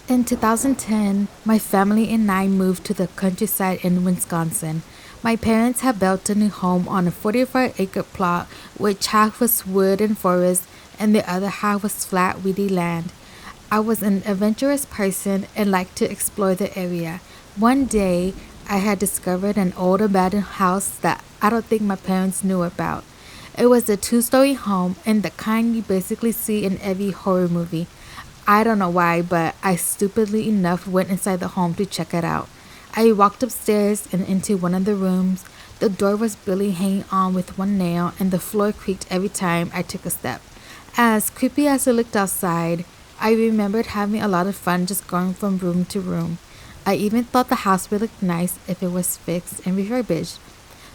In 2010, my family and I moved to the countryside in Wisconsin. My parents had built a new home on a 45-acre plot, which half was wood and forest, and the other half was flat, weedy land. I was an adventurous person and liked to explore the area. One day, I had discovered an old abandoned house that I don't think my parents knew about. It was a two-story home and the kind you basically see in every horror movie. I don't know why, but I stupidly enough went inside the home to check it out. I walked upstairs and into one of the rooms. The door was barely hanging on with one nail, and the floor creaked every time I took a step. As creepy as it looked outside, I remembered having a lot of fun just going from room to room. I even thought the house would look nice if it was fixed and refurbished.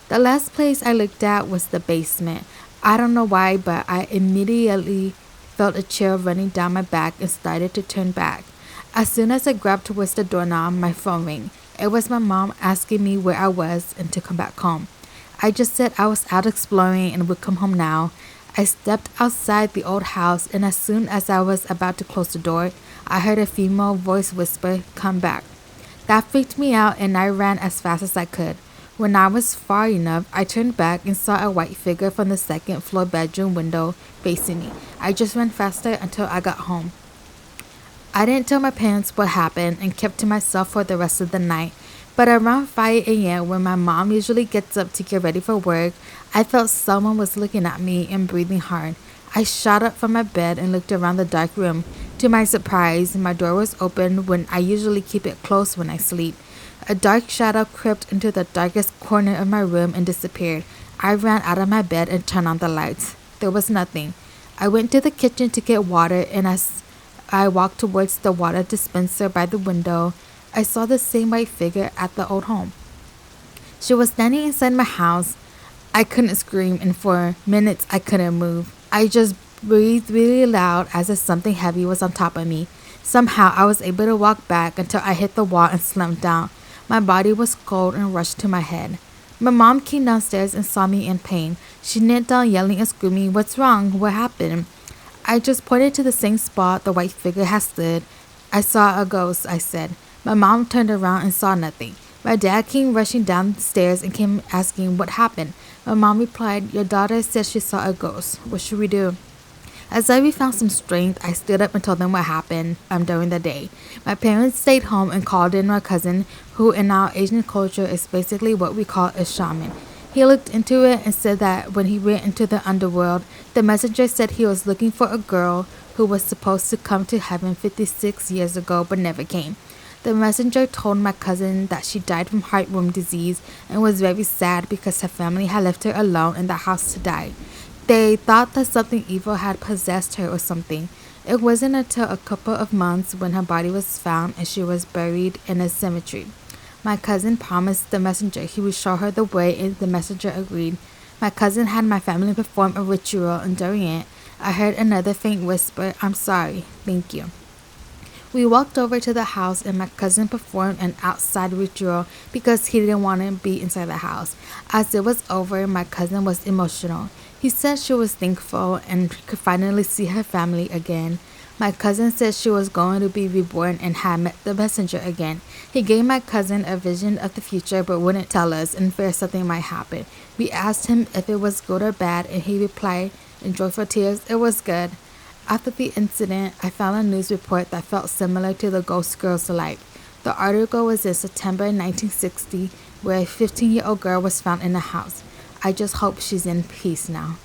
The last place I looked at was the basement. I don't know why, but I immediately felt a chill running down my back and started to turn back. As soon as I grabbed towards the doorknob, my phone rang. It was my mom asking me where I was and to come back home. I just said I was out exploring and would come home now. I stepped outside the old house, and as soon as I was about to close the door, I heard a female voice whisper, "Come back." That freaked me out, and I ran as fast as I could. When I was far enough, I turned back and saw a white figure from the second floor bedroom window facing me. I just ran faster until I got home. I didn't tell my parents what happened and kept to myself for the rest of the night. But around 5 a.m., when my mom usually gets up to get ready for work, I felt someone was looking at me and breathing hard. I shot up from my bed and looked around the dark room. To my surprise, my door was open when I usually keep it closed when I sleep. A dark shadow crept into the darkest corner of my room and disappeared. I ran out of my bed and turned on the lights. There was nothing. I went to the kitchen to get water, and as I walked towards the water dispenser by the window, I saw the same white figure at the old home. She was standing inside my house. I couldn't scream, and for minutes I couldn't move. I just breathed really loud as if something heavy was on top of me. Somehow I was able to walk back until I hit the wall and slumped down. My body was cold and rushed to my head. My mom came downstairs and saw me in pain. She knelt down yelling and screaming, "What's wrong? What happened?" I just pointed to the same spot the white figure had stood. "I saw a ghost," I said. My mom turned around and saw nothing. My dad came rushing downstairs and came asking what happened. My mom replied, "Your daughter said she saw a ghost. What should we do?" As I found some strength, I stood up and told them what happened during the day. My parents stayed home and called in my cousin, who in our Asian culture is basically what we call a shaman. He looked into it and said that when he went into the underworld, the messenger said he was looking for a girl who was supposed to come to heaven 56 years ago but never came. The messenger told my cousin that she died from heartworm disease and was very sad because her family had left her alone in the house to die. They thought that something evil had possessed her or something. It wasn't until a couple of months when her body was found and she was buried in a cemetery. My cousin promised the messenger he would show her the way, and the messenger agreed. My cousin had my family perform a ritual, and during it, I heard another faint whisper, "I'm sorry, thank you." We walked over to the house, and my cousin performed an outside ritual because he didn't want to be inside the house. As it was over, my cousin was emotional. He said she was thankful and could finally see her family again. My cousin said she was going to be reborn and had met the messenger again. He gave my cousin a vision of the future but wouldn't tell us in fear something might happen. We asked him if it was good or bad, and he replied in joyful tears, "It was good." After the incident, I found a news report that felt similar to the Ghost Girl's life. The article was in September 1960, where a 15-year-old girl was found in a house. I just hope she's in peace now.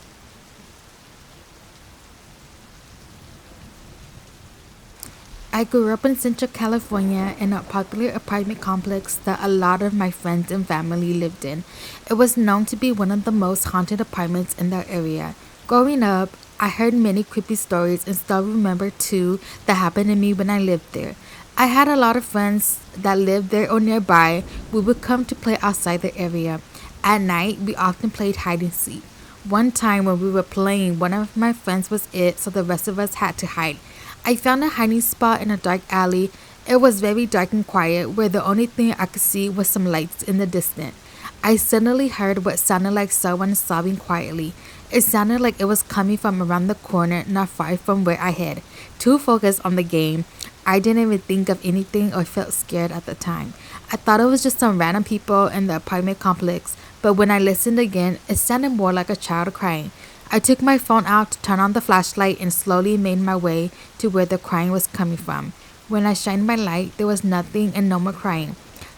I grew up in Central California in a popular apartment complex that a lot of my friends and family lived in. It was known to be one of the most haunted apartments in the area. Growing up, I heard many creepy stories and still remember two that happened to me when I lived there. I had a lot of friends that lived there or nearby. We would come to play outside the area. At night, we often played hide and seek. One time when we were playing, one of my friends was it, so the rest of us had to hide. I found a hiding spot in a dark alley. It was very dark and quiet, where the only thing I could see was some lights in the distance. I suddenly heard what sounded like someone sobbing quietly. It sounded like it was coming from around the corner, not far from where I hid. Too focused on the game, I didn't even think of anything or felt scared at the time. I thought it was just some random people in the apartment complex, but when I listened again, it sounded more like a child crying. I took my phone out to turn on the flashlight and slowly made my way to where the crying was coming from. When I shined my light, there was nothing and no more crying.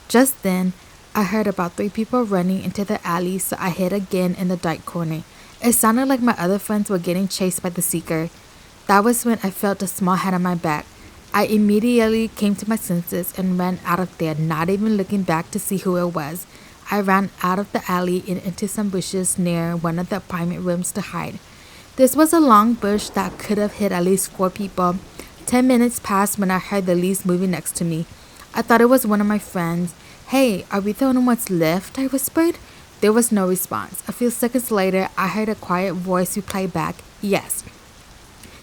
Just then, I heard about three people running into the alley, so I hid again in the dark corner. It sounded like my other friends were getting chased by the seeker. That was when I felt a small hand on my back. I immediately came to my senses and ran out of there, not even looking back to see who it was. I ran out of the alley and into some bushes near one of the apartment rooms to hide. This was a long bush that could have hit at least four people. 10 minutes passed when I heard the leaves moving next to me. I thought it was one of my friends. "Hey, are we the only ones left?" I whispered. There was no response. A few seconds later, I heard a quiet voice reply back, "Yes."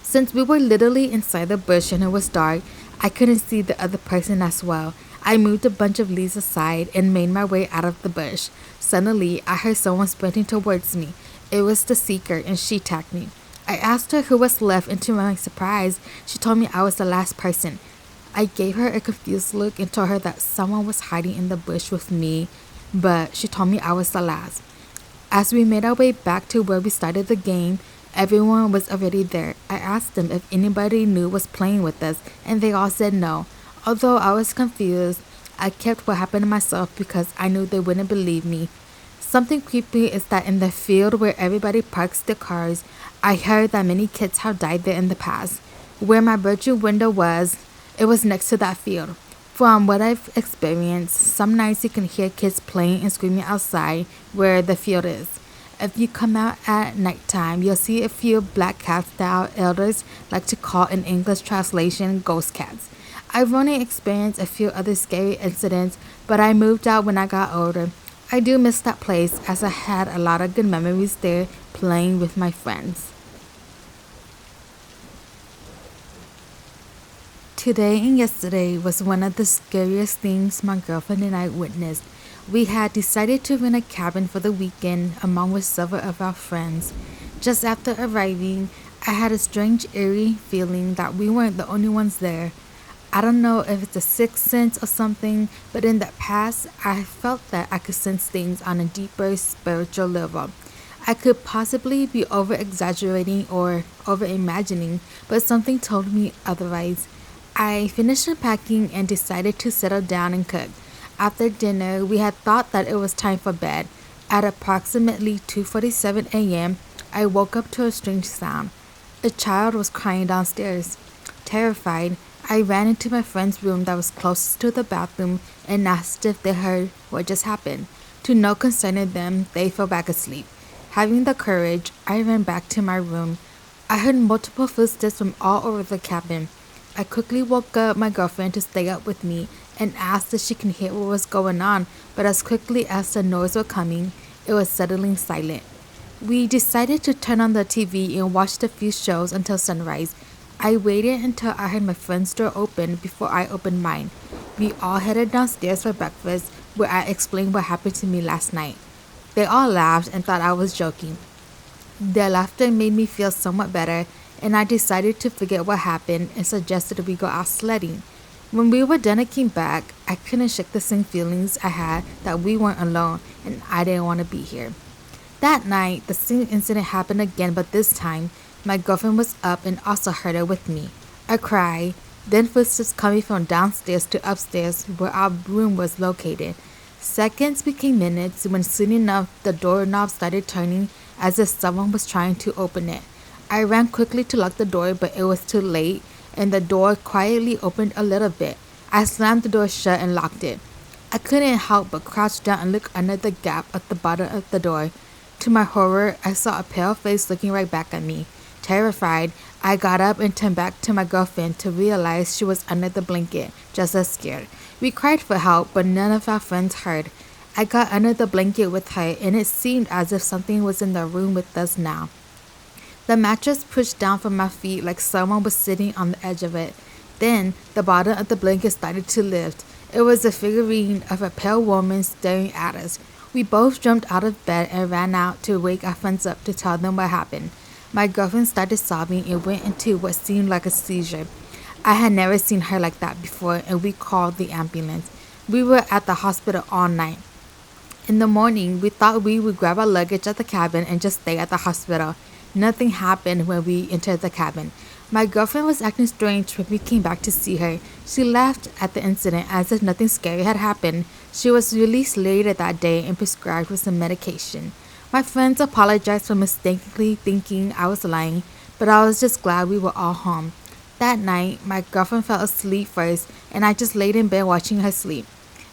Since we were literally inside the bush and it was dark, I couldn't see the other person as well. I moved a bunch of leaves aside and made my way out of the bush. Suddenly, I heard someone sprinting towards me. It was the seeker, and she tagged me. I asked her who was left, and to my surprise, she told me I was the last person. I gave her a confused look and told her that someone was hiding in the bush with me, but she told me I was the last. As we made our way back to where we started the game, everyone was already there. I asked them if anybody new was playing with us, and they all said no. Although I was confused, I kept what happened to myself because I knew they wouldn't believe me. Something creepy is that in the field where everybody parks their cars, I heard that many kids have died there in the past. Where my bedroom window was, it was next to that field. From what I've experienced, some nights you can hear kids playing and screaming outside where the field is. If you come out at nighttime, you'll see a few black cats that our elders like to call in English translation ghost cats. I've only experienced a few other scary incidents, but I moved out when I got older. I do miss that place as I had a lot of good memories there playing with my friends. Today and yesterday was one of the scariest things my girlfriend and I witnessed. We had decided to rent a cabin for the weekend along with several of our friends. Just after arriving, I had a strange eerie feeling that we weren't the only ones there. I don't know if it's a sixth sense or something, but in the past, I felt that I could sense things on a deeper spiritual level. I could possibly be over exaggerating or over imagining, but something told me otherwise. I finished unpacking and decided to settle down and cook. After dinner, we had thought that it was time for bed. At approximately 2:47 a.m., I woke up to a strange sound. A child was crying downstairs. Terrified, I ran into my friend's room that was closest to the bathroom and asked if they heard what just happened. To no concern of them, they fell back asleep. Having the courage, I ran back to my room. I heard multiple footsteps from all over the cabin. I quickly woke up my girlfriend to stay up with me and asked if she can hear what was going on, but as quickly as the noise was coming, it was suddenly silent. We decided to turn on the TV and watched a few shows until sunrise. I waited until I heard my friend's door open before I opened mine. We all headed downstairs for breakfast, where I explained what happened to me last night. They all laughed and thought I was joking. Their laughter made me feel somewhat better, and I decided to forget what happened and suggested we go out sledding. When we were done and came back, I couldn't shake the same feelings I had that we weren't alone and I didn't want to be here. That night, the same incident happened again, but this time, my girlfriend was up and also heard it with me. I cried, then footsteps coming from downstairs to upstairs where our room was located. Seconds became minutes when soon enough the doorknob started turning as if someone was trying to open it. I ran quickly to lock the door, but it was too late, and the door quietly opened a little bit. I slammed the door shut and locked it. I couldn't help but crouch down and look under the gap at the bottom of the door. To my horror, I saw a pale face looking right back at me. Terrified, I got up and turned back to my girlfriend to realize she was under the blanket, just as scared. We cried for help, but none of our friends heard. I got under the blanket with her, and it seemed as if something was in the room with us now. The mattress pushed down from my feet like someone was sitting on the edge of it. Then, the bottom of the blanket started to lift. It was a figurine of a pale woman staring at us. We both jumped out of bed and ran out to wake our friends up to tell them what happened. My girlfriend started sobbing and went into what seemed like a seizure. I had never seen her like that before, and we called the ambulance. We were at the hospital all night. In the morning, we thought we would grab our luggage at the cabin and just stay at the hospital. Nothing happened when we entered the cabin. My girlfriend was acting strange when we came back to see her. She laughed at the incident as if nothing scary had happened. She was released later that day and prescribed with some medication. My friends apologized for mistakenly thinking I was lying, but I was just glad we were all home. That night, my girlfriend fell asleep first, and I just laid in bed watching her sleep.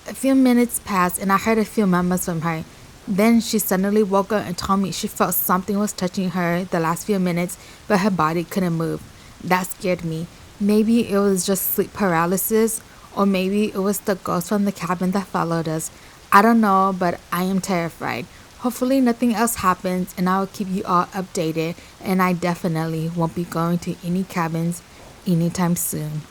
A few minutes passed, and I heard a few murmurs from her. Then she suddenly woke up and told me she felt something was touching her the last few minutes, but her body couldn't move. That scared me. Maybe it was just sleep paralysis, or maybe it was the ghost from the cabin that followed us. I don't know, but I am terrified. Hopefully, nothing else happens, and I will keep you all updated. And I definitely won't be going to any cabins anytime soon.